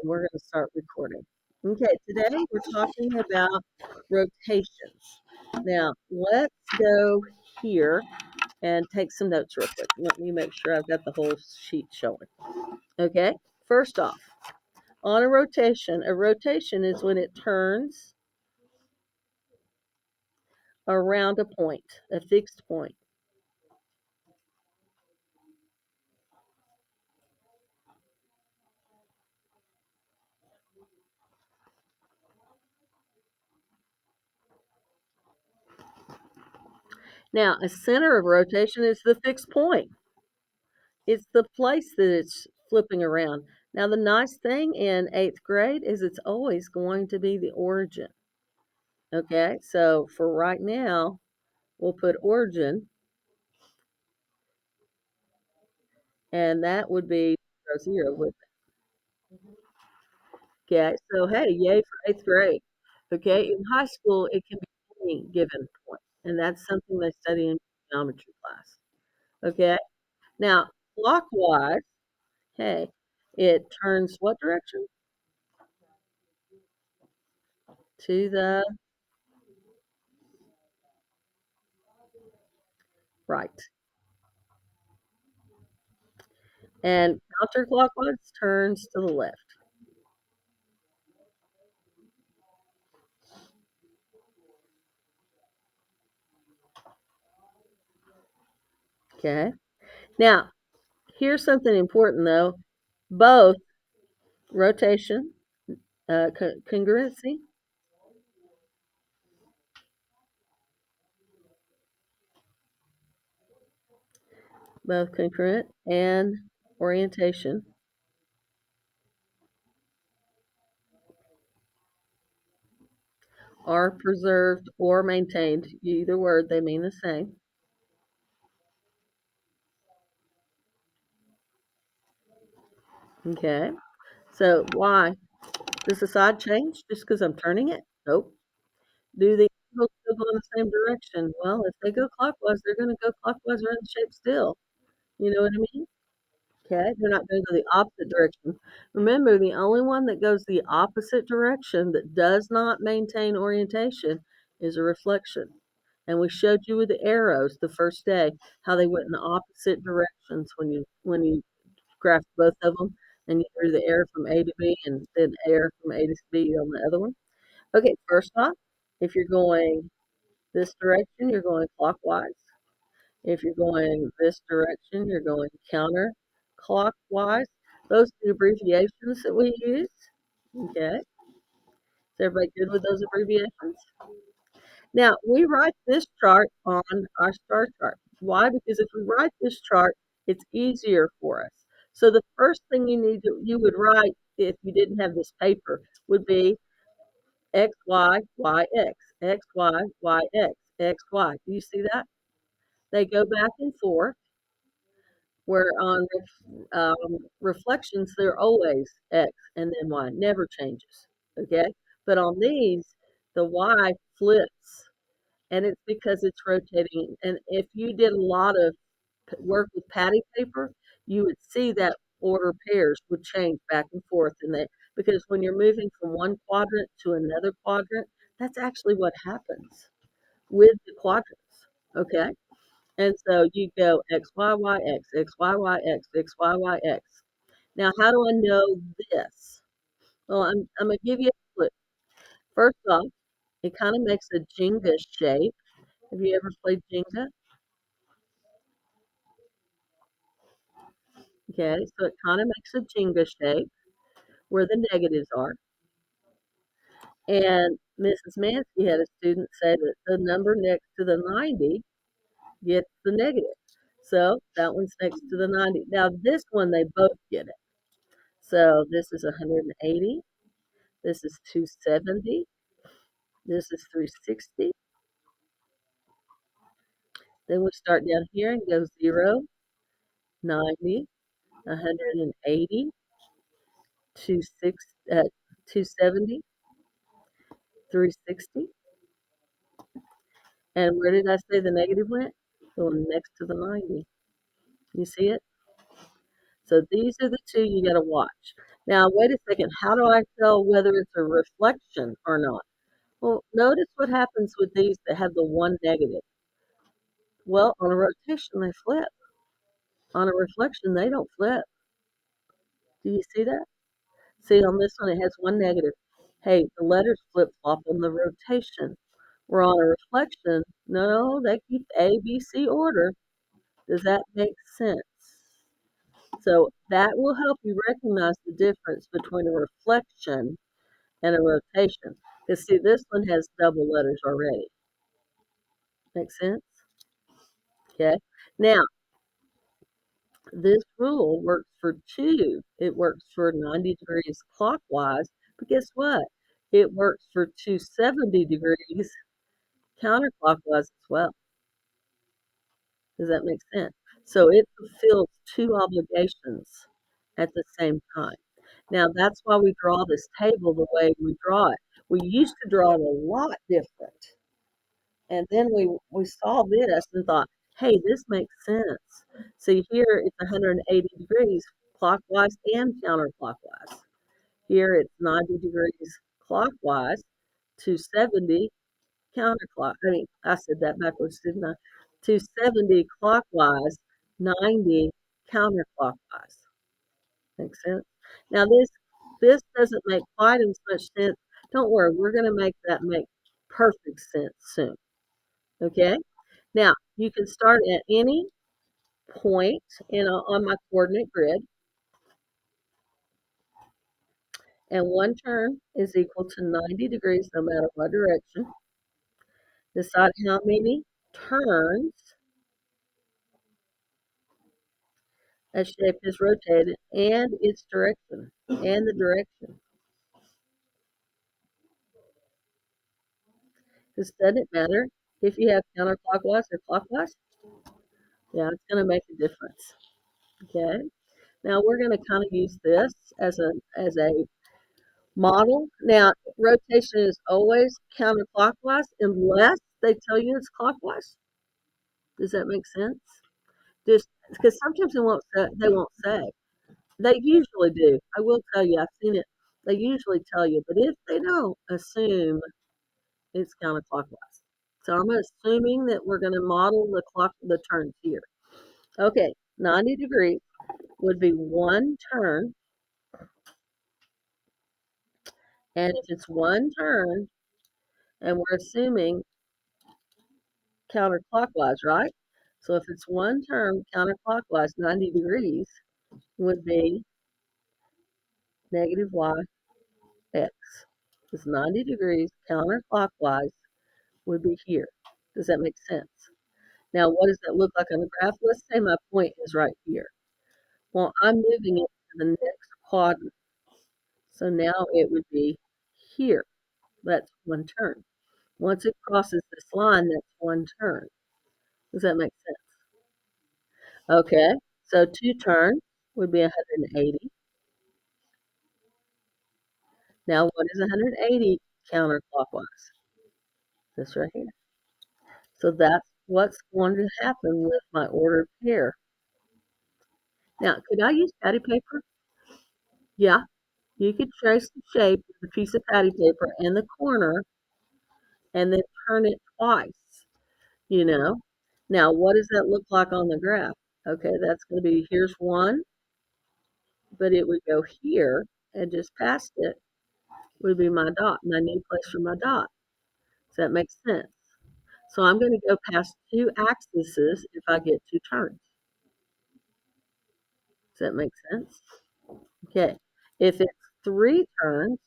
We're going to start recording. Okay, today we're talking about rotations. Now, let's go here and take some notes real quick. Let me make sure I've got the whole sheet showing. Okay, first off, on a rotation is when it turns around a point, a fixed point. Now, a center of rotation is the fixed point. It's the place that it's flipping around. Now, the nice thing in eighth grade is it's always going to be the origin. Okay, so for right now, we'll put origin, and that would be 0, 0. Okay, so hey, yay for eighth grade. Okay, in high school, it can be any given point, and that's something they study in geometry class. Okay, now clockwise, hey, it turns what direction? To the right. And counterclockwise turns to the left. Okay. Now, here's something important though. Both rotation, congruency, both concurrent and orientation are preserved or maintained. Either word, they mean the same. Okay. So why? Does the side change just because I'm turning it? Nope. Do the angles still go in the same direction? Well, if they go clockwise, they're going to go clockwise around the shape still. You know what I mean? Okay, they're not going to go the opposite direction. Remember, the only one that goes the opposite direction that does not maintain orientation is a reflection. And we showed you with the arrows the first day how they went in opposite directions when you graphed both of them and you drew the arrow from A to B and then arrow from A to B on the other one. Okay, first off, if you're going this direction, you're going clockwise. If you're going this direction, you're going counterclockwise. Those are the abbreviations that we use. Okay. Is everybody good with those abbreviations? Now, we write this chart on our star chart. Why? Because if we write this chart, it's easier for us. So the first thing you would write if you didn't have this paper would be X, Y, Y, X, X, Y, Y, X, X, Y. Do you see that? They go back and forth. Where on reflections, they're always X and then Y, never changes. Okay. But on these, the Y flips and it's because it's rotating. And if you did a lot of work with patty paper, you would see that order pairs would change back and forth. And they, because when you're moving from one quadrant to another quadrant, that's actually what happens with the quadrants. Okay. And so you go X, Y, Y, X, X, Y, Y, X, X, Y, Y, X. Now, how do I know this? Well, I'm going to give you a clue. First off, it kind of makes a Jenga shape. Have you ever played Jenga? Okay, so it kind of makes a Jenga shape where the negatives are. And Mrs. Mansky had a student say that the number next to the 90 gets the negative. So that one's next to the 90. Now, this one, they both get it. So this is 180. This is 270. This is 360. Then we start down here and go 0, 90, 180, 270, 360. And where did I say the negative went? The one next to the 90. You see it? So these are the two you got to watch. Now, wait a second. How do I tell whether it's a reflection or not? Well, notice what happens with these that have the one negative. Well, on a rotation, they flip. On a reflection, they don't flip. Do you see that? See, on this one, it has one negative. Hey, the letters flip-flop on the rotation. Where on a reflection, no, they keep A, B, C order. Does that make sense? So that will help you recognize the difference between a reflection and a rotation. Because see, this one has double letters already. Make sense? Okay. Now, this rule works for two. It works for 90 degrees clockwise, but guess what? It works for 270 degrees counterclockwise as well. Does that make sense? So it fulfills two obligations at the same time. Now that's why we draw this table the way we draw it. We used to draw it a lot different. And then we saw this and thought, hey, this makes sense. See here it's 180 degrees clockwise and counterclockwise. Here it's 90 degrees clockwise, 270 counterclock. I mean, I said that backwards, didn't I? 270 clockwise, 90 counterclockwise. Makes sense? Now this doesn't make quite as much sense. Don't worry, we're going to make that make perfect sense soon. Okay? Now, you can start at any point on my coordinate grid, and one turn is equal to 90 degrees no matter what direction. Decide how many turns a shape is rotated and its direction, and the direction. This doesn't matter if you have counterclockwise or clockwise. Yeah, it's going to make a difference. Okay. Now we're going to kind of use this as a model. Now rotation is always counterclockwise unless they tell you it's clockwise. Does that make sense? Just because sometimes they won't say. They usually do. I will tell you, I've seen it. They usually tell you, but if they don't, assume it's counterclockwise. So I'm assuming that we're going to model the turns here. Okay, 90 degrees would be one turn, and if it's one turn, and we're assuming counterclockwise, right? So if it's one turn counterclockwise, 90 degrees would be negative y x. Because 90 degrees counterclockwise would be here. Does that make sense? Now, what does that look like on the graph? Let's say my point is right here. Well, I'm moving it to the next quadrant. So now it would be here. That's one turn. Once it crosses this line, that's one turn. Does that make sense? Okay, so two turns would be 180. Now, what is 180 counterclockwise? This right here. So that's what's going to happen with my ordered pair. Now, could I use patty paper? Yeah, you could trace the shape of the piece of patty paper in the corner and then turn it twice, you know. Now, what does that look like on the graph? Okay, that's going to be here's one, but it would go here and just past it would be my dot, my new place for my dot. Does that make sense? So I'm going to go past two axes if I get two turns. Does that make sense? Okay. If it's three turns,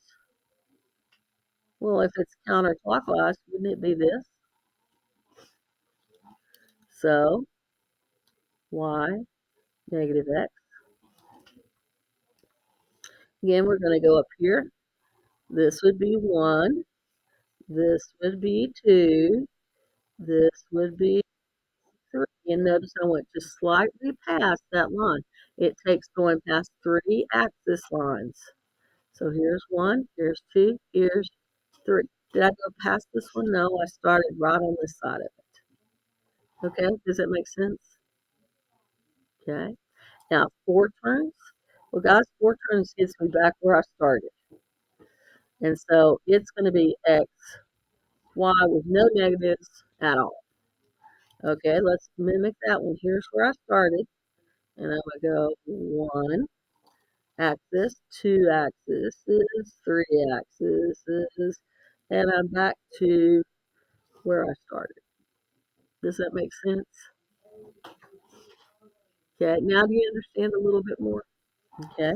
well, if it's counterclockwise, wouldn't it be this? So y negative x. Again, we're going to go up here. This would be 1. This would be 2. This would be 3. And notice I went just slightly past that line. It takes going past 3 axis lines. So here's 1, here's 2, here's 3. Did I go past this one? No, I started right on this side of it. Okay, does that make sense? Okay. Now, 4 turns. Well, guys, 4 turns gets me back where I started. And so it's going to be x, y with no negatives at all. Okay, let's mimic that one. Here's where I started. And I'm going to go 1 axis, 2 axes, 3 axes, and I'm back to where I started. Does that make sense? Okay, now do you understand a little bit more? Okay,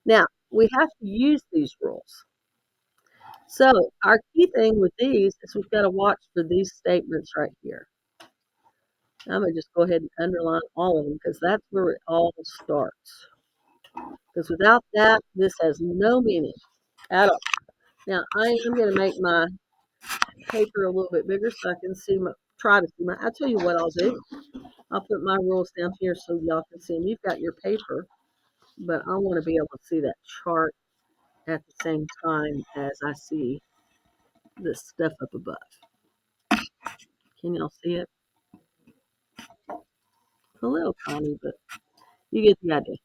now we have to use these rules. So our key thing with these is we've got to watch for these statements right here. I'm going to just go ahead and underline all of them because that's where it all starts. Because without that, this has no meaning at all. Now I am going to make my paper a little bit bigger so I can see try to see I'll tell you what I'll do. I'll put my rules down here so y'all can see them. You've got your paper, but I want to be able to see that chart at the same time as I see this stuff up above. Can y'all see it? It's a little tiny, but you get the idea.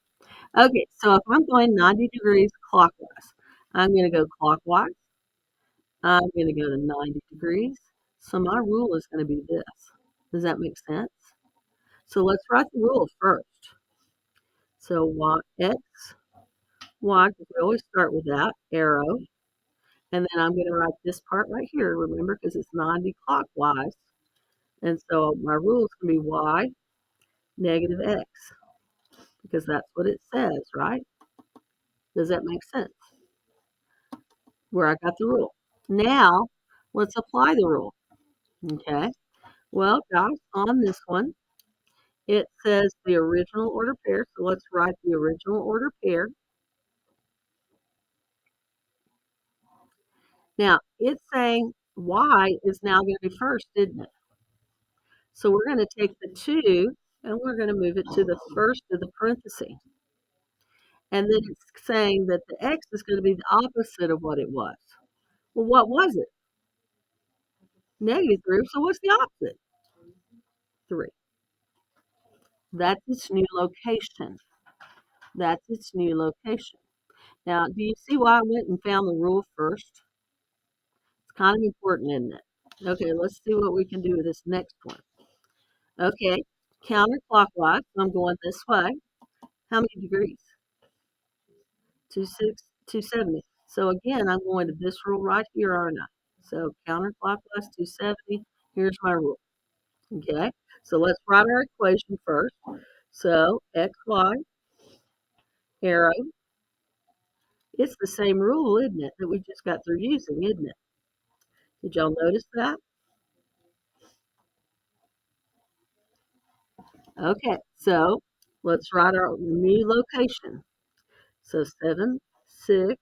Okay, so if I'm going 90 degrees clockwise, I'm going to go clockwise. I'm going to go to 90 degrees. So my rule is going to be this. Does that make sense? So let's write the rule first. So x, y, because we always start with that, arrow. And then I'm going to write this part right here, remember, because it's 90 clockwise. And so my rule is going to be y negative x, because that's what it says, right? Does that make sense? Where I got the rule. Now, let's apply the rule. Okay. Well, guys, on this one, it says the original order pair. So let's write the original order pair. Now, it's saying y is now going to be first, isn't it? So we're going to take the 2 and we're going to move it to the first of the parenthesis. And then it's saying that the x is going to be the opposite of what it was. Well, what was it? Negative 3. So what's the opposite? 3. That's its new location. That's its new location. Now, do you see why I went and found the rule first? It's kind of important, isn't it? Okay, let's see what we can do with this next one. Okay, counterclockwise. I'm going this way. How many degrees? 270. So again, I'm going to this rule right here, aren't I? So counterclockwise 270. Here's my rule. Okay, so let's write our equation first. So xy, arrow. It's the same rule, isn't it, that we just got through using, isn't it? Did y'all notice that? Okay, so let's write our new location. So 7, 6,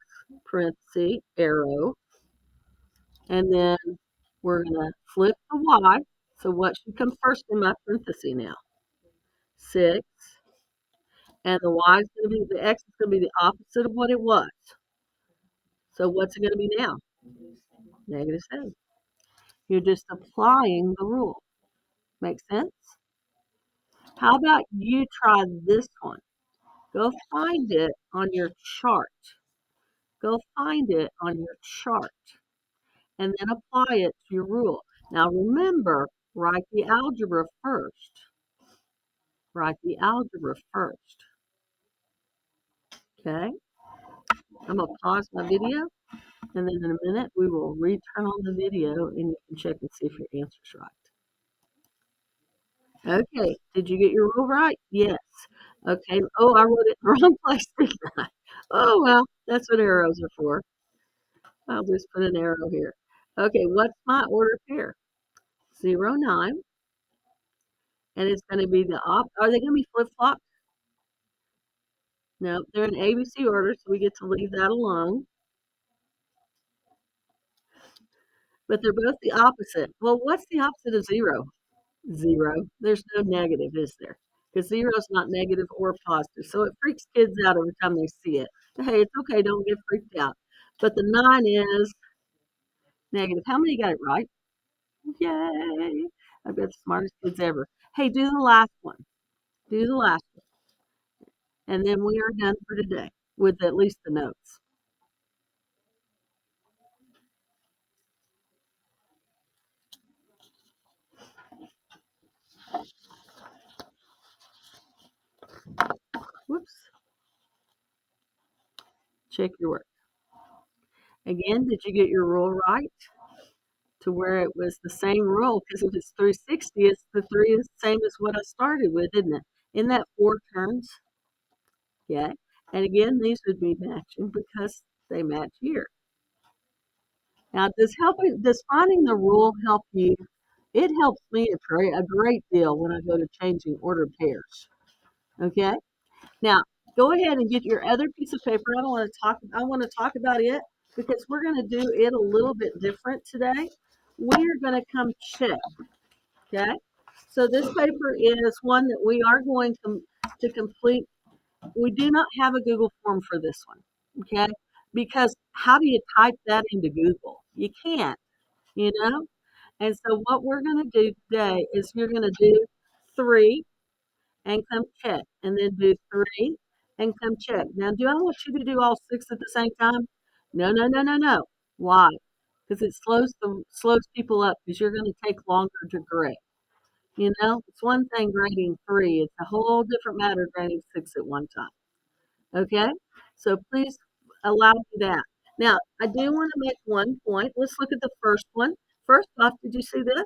parenthesis, arrow. And then we're going to flip the y. So what should come first in my parenthesis now? 6. And the y is going to be, the x is going to be the opposite of what it was. So what's it going to be now? Negative 7. You're just applying the rule. Make sense? How about you try this one? Go find it on your chart. Go find it on your chart and then apply it to your rule. Now remember, write the algebra first. Write the algebra first. Okay? I'm going to pause my video, and then in a minute we will return on the video and you can check and see if your answer's right. Okay, did you get your rule right? Yes. Okay. Oh, I wrote it in the wrong place, didn't I? Oh, well, that's what arrows are for. I'll just put an arrow here. Okay, what's my order pair? 0, 9. And it's going to be the are they going to be flip-flopped? No, they're in ABC order, so we get to leave that alone. But they're both the opposite. Well, what's the opposite of 0? 0. There's no negative, is there? Because 0 is not negative or positive. So it freaks kids out every time they see it. Hey, it's okay, don't get freaked out. But the 9 is negative. How many got it right? Yay! I've got the smartest kids ever. Hey, do the last one. Do the last one. and then we are done for today with at least the notes. Whoops. Check your work. Again, did you get your rule right? To where it was the same rule, because if it's 360, it's the three is the same as what I started with, isn't it? Isn't that four turns? Yeah. And again, these would be matching because they match here. Now, does finding the rule help you? It helps me a great deal when I go to changing order pairs. Okay. Now, go ahead and get your other piece of paper. I want to talk about it because we're going to do it a little bit different today. We're going to come check. Okay. So this paper is one that we are going to complete. We do not have a Google form for this one. Okay. Because how do you type that into Google? You can't, you know? And so what we're going to do today is you're going to do three and come check, and then do three and come check. Now, do I want you to do all six at the same time? No, no, no, no, no. Why? Because it slows people up because you're going to take longer to grade. You know, it's one thing grading three; it's a whole different matter grading six at one time. Okay, so please allow me that. Now, I do want to make one point. Let's look at the first one. First off, did you see this?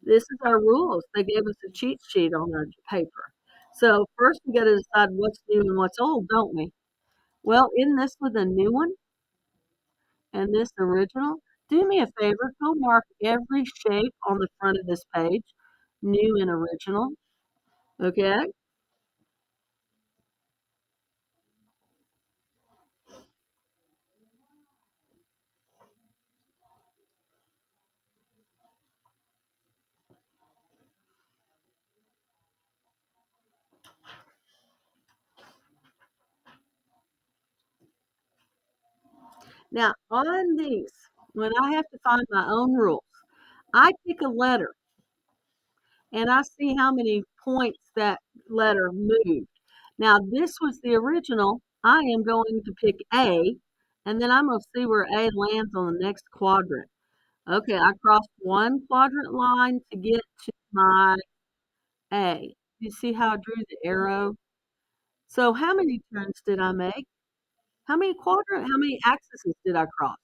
This is our rules. They gave us a cheat sheet on our paper. So first we got to decide what's new and what's old, don't we? Well, in this with a new one and this original, do me a favor, go mark every shape on the front of this page, new and original. Okay? Now, on these, when I have to find my own rules, I pick a letter and I see how many points that letter moved. Now, this was the original. I am going to pick A, and then I'm going to see where A lands on the next quadrant. Okay, I crossed one quadrant line to get to my A. You see how I drew the arrow? So how many turns did I make? How many axes did I cross?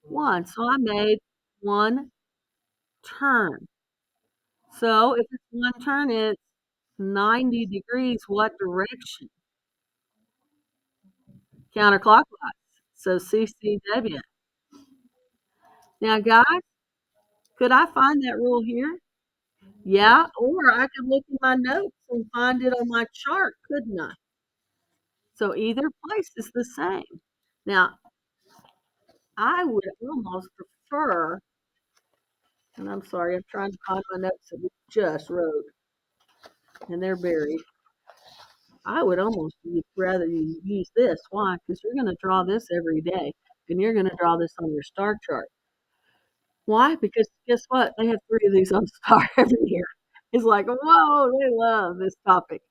One. So I made one turn. So if it's one turn, it's 90 degrees. What direction? Counterclockwise. So CCW. Now, guys, could I find that rule here? Yeah, or I could look in my notes and find it on my chart, couldn't I? So either place is the same. Now, I would almost prefer, and I'm sorry, I'm trying to find my notes that we just wrote, and they're buried. I would almost rather you use this. Why? Because you're going to draw this every day, and you're going to draw this on your star chart. Why? Because guess what? They have three of these on star every year. It's like, whoa, they love this topic.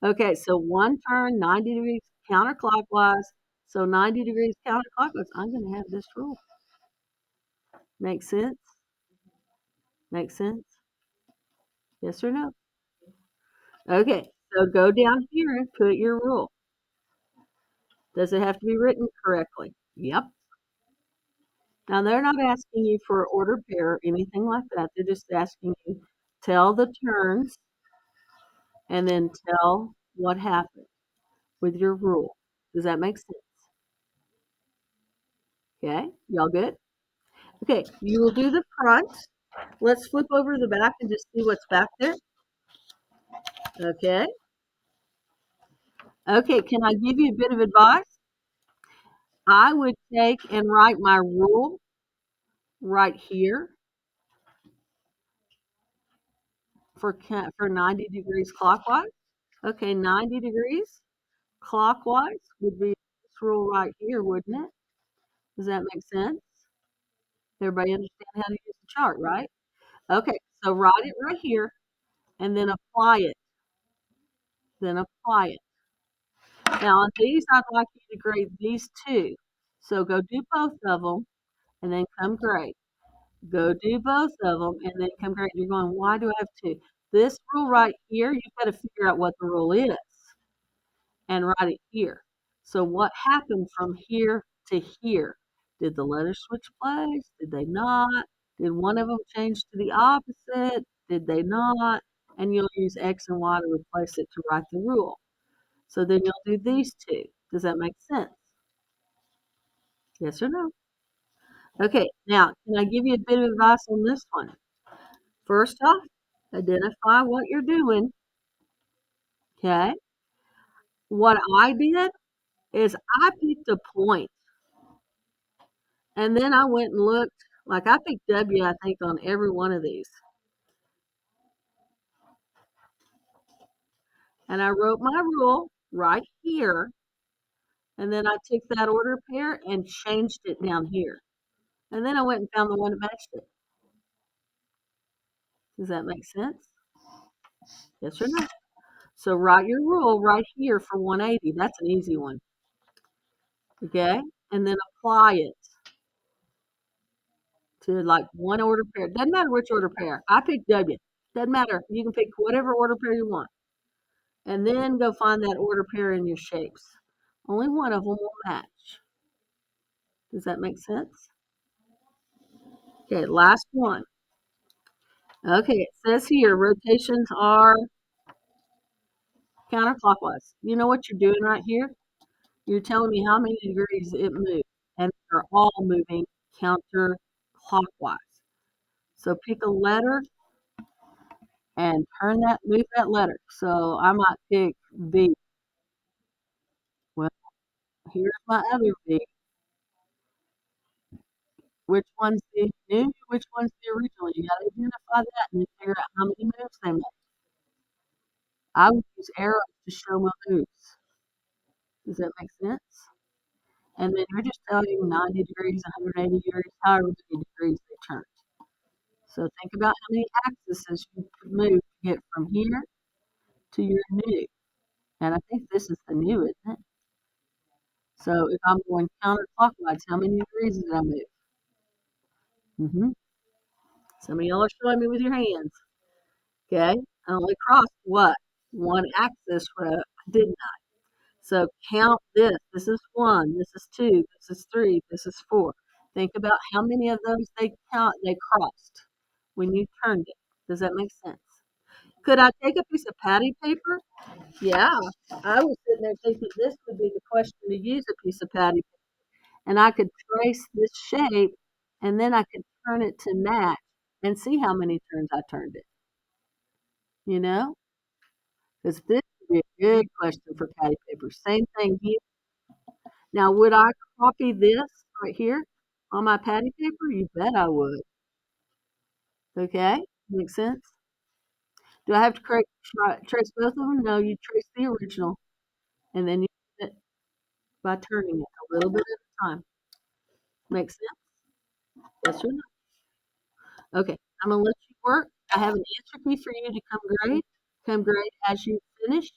Okay, so one turn, 90 degrees counterclockwise. So 90 degrees counterclockwise. I'm going to have this rule. Make sense? Make sense? Yes or no? Okay, so go down here and put your rule. Does it have to be written correctly? Yep. Now, they're not asking you for order pair or anything like that. They're just asking you tell the turns and then tell what happened with your rule. Does that make sense? Okay, y'all good? Okay, you will do the front. Let's flip over the back and just see what's back there. Okay. Okay, can I give you a bit of advice? I would take and write my rule right here for 90 degrees clockwise. Okay, 90 degrees clockwise would be this rule right here, wouldn't it? Does that make sense? Everybody understand how to use the chart, right? Okay, so write it right here and then apply it. Then apply it. Now on these, I'd like you to grade these two. So go do both of them and then come grade. Go do both of them and then come grade. You're going, why do I have two? This rule right here, you've got to figure out what the rule is and write it here. So what happened from here to here? Did the letters switch place? Did they not? Did one of them change to the opposite? Did they not? And you'll use X and Y to replace it to write the rule. So then you'll do these two. Does that make sense? Yes or no? Okay, now can I give you a bit of advice on this one? First off, identify what you're doing. Okay. What I did is I picked a point and then I went and looked, like I picked W, I think, on every one of these. And I wrote my rule right here. And then I took that order pair and changed it down here. And then I went and found the one that matched it. Does that make sense? Yes or no? So write your rule right here for 180. That's an easy one. Okay? And then apply it to like one order pair. Doesn't matter which order pair. I picked W. Doesn't matter. You can pick whatever order pair you want. And then go find that order pair in your shapes. Only one of them will match. Does that make sense? Okay, last one. Okay, it says here rotations are counterclockwise. You know what you're doing right here? You're telling me how many degrees it moved, and they're all moving counterclockwise. So pick a letter and move that letter. So I might pick V. Well, here's my other V. Which one's the new? Which one's the original? You got to identify that and then figure out how many moves they make. I would use arrows to show my moves. Does that make sense? And then you're just telling 90 degrees, 180 degrees, however many degrees they turn. So think about how many axes you could move to get from here to your new. And I think this is the new, isn't it? So if I'm going counterclockwise, how many degrees did I move? Some of y'all are showing me with your hands. Okay, I only crossed what? One axis, didn't I? So count this. This is one. This is two. This is three. This is four. Think about how many of those they crossed when you turned it. Does that make sense? Could I take a piece of patty paper? Yeah, I was sitting there thinking this would be the question to use a piece of patty paper. And I could trace this shape and then I could turn it to match and see how many turns I turned it. You know? Because this would be a good question for patty paper. Same thing here. Now, would I copy this right here on my patty paper? You bet I would. Okay? Make sense? Do I have to trace both of them? No, you trace the original and then you do it by turning it a little bit at a time. Make sense? Yes or no? Okay, I'm gonna let you work. I have an answer key for you to come grade. Come grade as you finish.